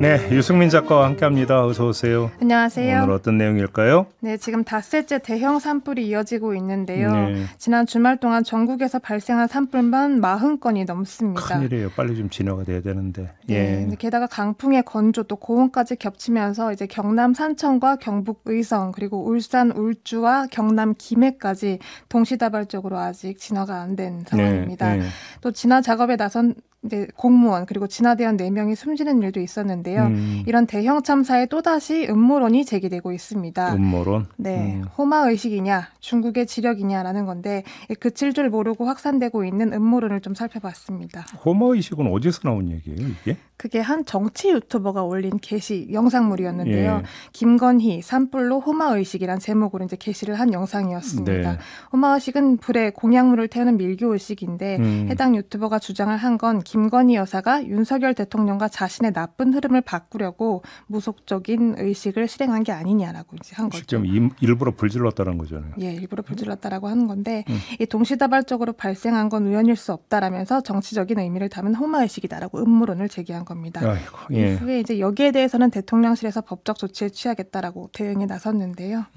네, 유승민 작가와 함께합니다. 어서 오세요. 안녕하세요. 오늘 어떤 내용일까요? 네, 지금 닷새째 대형 산불이 이어지고 있는데요. 네. 지난 주말 동안 전국에서 발생한 산불만 40건이 넘습니다. 큰일이에요. 빨리 좀 진화가 돼야 되는데. 네, 게다가 강풍의 건조 또 고온까지 겹치면서 이제 경남 산청과 경북 의성 그리고 울산 울주와 경남 김해까지 동시다발적으로 아직 진화가 안 된 상황입니다. 또 진화 작업에 나선 이제 공무원 그리고 진화대원 4명이 숨지는 일도 있었는데요. 이런 대형 참사에 또다시 음모론이 제기되고 있습니다. 음모론? 네, 호마의식이냐 중국의 지력이냐라는 건데 그칠 줄 모르고 확산되고 있는 음모론을 좀 살펴봤습니다. 호마의식은 어디서 나온 얘기예요, 이게? 그게 한 정치 유튜버가 올린 게시 영상물이었는데요. 예. 김건희 산불로 호마의식이란 제목으로 이제 게시를 한 영상이었습니다. 네. 호마의식은 불에 공약물을 태우는 밀교의식인데 해당 유튜버가 주장을 한 건 김건희 여사가 윤석열 대통령과 자신의 나쁜 흐름을 바꾸려고 무속적인 의식을 실행한 게 아니냐라고 이제 한 거죠. 지금 일부러 불질렀다는 거잖아요. 예, 일부러 불질렀다라고 하는 건데 이 동시다발적으로 발생한 건 우연일 수 없다라면서 정치적인 의미를 담은 호마의식이다라고 음모론을 제기한 겁니다. 아이고, 예. 이후에 이제 여기에 대해서는 대통령실에서 법적 조치를 취하겠다라고 대응에 나섰는데요.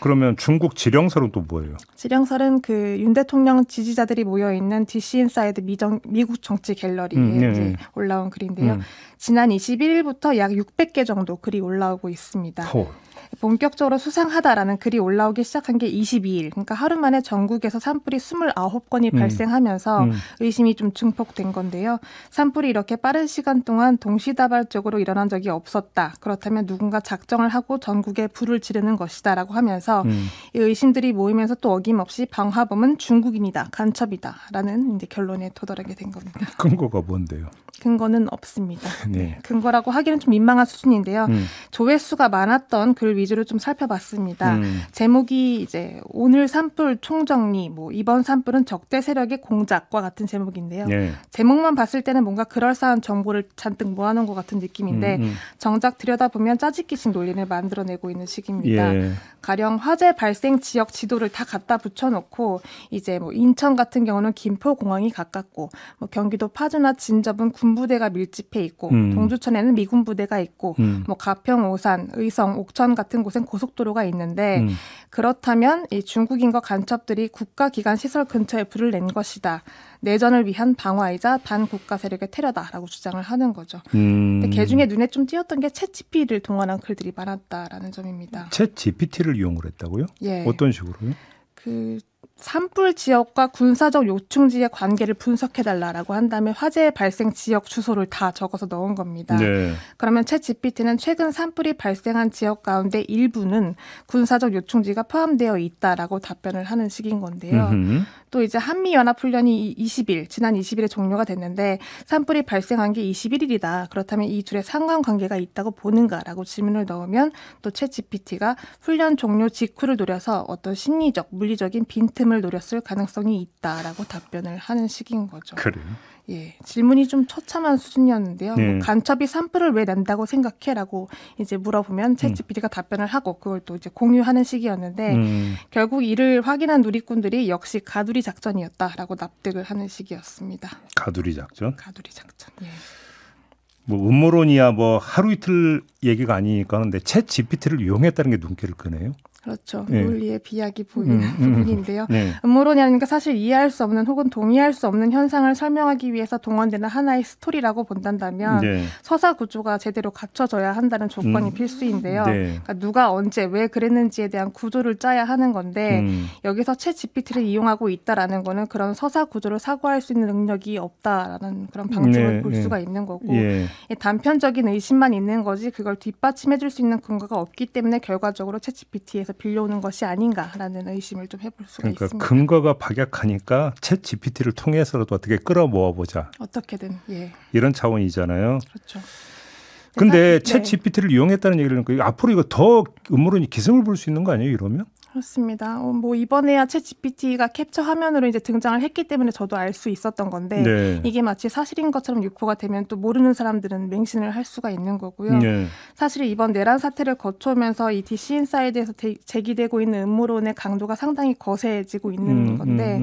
그러면 중국 지령설은 또 뭐예요? 지령설은 그 윤 대통령 지지자들이 모여 있는 DC 인사이드 미국 정치 갤러리에 이제 올라온 글인데요. 지난 21일부터 약 600개 정도 글이 올라오고 있습니다. 본격적으로 수상하다라는 글이 올라오기 시작한 게 22일. 그러니까 하루 만에 전국에서 산불이 29건이 발생하면서 의심이 좀 증폭된 건데요. 산불이 이렇게 빠른 시간 동안 동시다발적으로 일어난 적이 없었다. 그렇다면 누군가 작정을 하고 전국에 불을 지르는 것이다라고 하면서 이 의심들이 모이면서 또 어김없이 방화범은 중국인이다. 간첩이다라는 이제 결론에 도달하게 된 겁니다. 근거가 뭔데요? 근거는 없습니다. 네. 근거라고 하기는 좀 민망한 수준인데요. 조회수가 많았던 글 위주로 좀 살펴봤습니다. 제목이 이제 오늘 산불 총정리, 뭐 이번 산불은 적대 세력의 공작과 같은 제목인데요. 네. 제목만 봤을 때는 뭔가 그럴싸한 정보를 잔뜩 모아놓은 것 같은 느낌인데 정작 들여다보면 짜집기식 논리를 만들어내고 있는 시기입니다. 예. 가령 화재 발생 지역 지도를 다 갖다 붙여놓고 이제 뭐 인천 같은 경우는 김포공항이 가깝고 뭐 경기도 파주나 진접은 군부대가 밀집해 있고 동두천에는 미군 부대가 있고 뭐 가평, 오산, 의성, 옥천 같은 곳엔 고속도로가 있는데 그렇다면 이 중국인과 간첩들이 국가기관 시설 근처에 불을 낸 것이다. 내전을 위한 방화이자 반국가 세력의 테러다라고 주장을 하는 거죠. 근데 그중에 눈에 좀 띄었던 게 챗GPT를 동원한 글들이 많았다라는 점입니다. 챗GPT를 이용을 했다고요? 예. 어떤 식으로요? 그 산불 지역과 군사적 요충지의 관계를 분석해달라고 한 다음에 화재 발생 지역 주소를 다 적어서 넣은 겁니다. 네. 그러면 챗GPT는 최근 산불이 발생한 지역 가운데 일부는 군사적 요충지가 포함되어 있다라고 답변을 하는 식인 건데요. 또 이제 한미연합훈련이 지난 20일에 종료가 됐는데 산불이 발생한 게 21일이다. 그렇다면 이 둘의 상관관계가 있다고 보는가라고 질문을 넣으면 또 챗GPT가 훈련 종료 직후를 노려서 어떤 심리적, 물리적인 빈틈을 노렸을 가능성이 있다라고 답변을 하는 식인 거죠. 그래요? 예, 질문이 좀 처참한 수준이었는데요. 네. 뭐 간첩이 산불을 왜 낸다고 생각해라고 이제 물어보면 챗GPT가 답변을 하고 그걸 또 이제 공유하는 식이었는데 결국 이를 확인한 누리꾼들이 역시 가두리 작전이었다라고 납득을 하는 식이었습니다. 가두리 작전? 가두리 작전. 예. 뭐 음모론이야 뭐 하루 이틀 얘기가 아니니까 근데 챗GPT를 이용했다는 게 눈길을 끄네요. 그렇죠. 네. 논리의 비약이 보이는 부분인데요. 네. 음모론이라는 게 사실 이해할 수 없는 혹은 동의할 수 없는 현상을 설명하기 위해서 동원되는 하나의 스토리라고 본단다면 네. 서사 구조가 제대로 갖춰져야 한다는 조건이 필수인데요. 네. 그러니까 누가 언제 왜 그랬는지에 대한 구조를 짜야 하는 건데 여기서 챗GPT를 이용하고 있다라는 거는 그런 서사 구조를 사고할 수 있는 능력이 없다라는 그런 방증을 네. 볼 네. 수가 있는 거고 예. 단편적인 의심만 있는 거지 그걸 뒷받침해 줄 수 있는 근거가 없기 때문에 결과적으로 챗GPT에서 빌려오는 것이 아닌가라는 의심을 좀 해볼 수가 그러니까 있습니다. 근거가 박약하니까 챗GPT를 통해서라도 어떻게 끌어모아보자. 어떻게든 예. 이런 차원이잖아요. 그렇죠. 근데 네. 챗GPT를 이용했다는 얘기를 하니까 앞으로 이거 더 음모론이 기승을 부릴 수 있는 거 아니에요? 이러면? 그렇습니다. 뭐 이번에야 챗GPT가 캡처 화면으로 이제 등장을 했기 때문에 저도 알 수 있었던 건데 네. 이게 마치 사실인 것처럼 유포가 되면 또 모르는 사람들은 맹신을 할 수가 있는 거고요. 네. 사실 이번 내란 사태를 거쳐오면서 이 DC 인사이드에서 제기되고 있는 음모론의 강도가 상당히 거세지고 있는 건데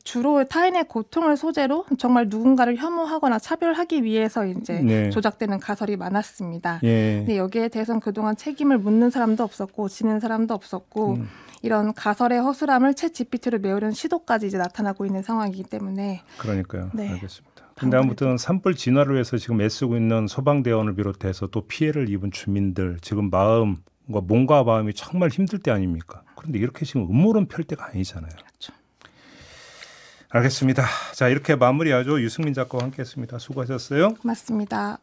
주로 타인의 고통을 소재로 정말 누군가를 혐오하거나 차별하기 위해서 이제 네. 조작되는 가설이 많았습니다. 예. 근데 여기에 대해서는 그동안 책임을 묻는 사람도 없었고 지는 사람도 없었고 이런 가설의 허술함을 챗 GPT로 메우려는 시도까지 이제 나타나고 있는 상황이기 때문에 그러니까요. 네. 알겠습니다. 근데 아무튼 산불 진화를 위해서 지금 애쓰고 있는 소방대원을 비롯해서 또 피해를 입은 주민들 지금 몸과 마음이 정말 힘들 때 아닙니까? 그런데 이렇게 지금 음모론 펼 때가 아니잖아요. 그렇죠. 알겠습니다. 자, 이렇게 마무리하죠. 유승민 작가와 함께했습니다. 수고하셨어요. 고맙습니다.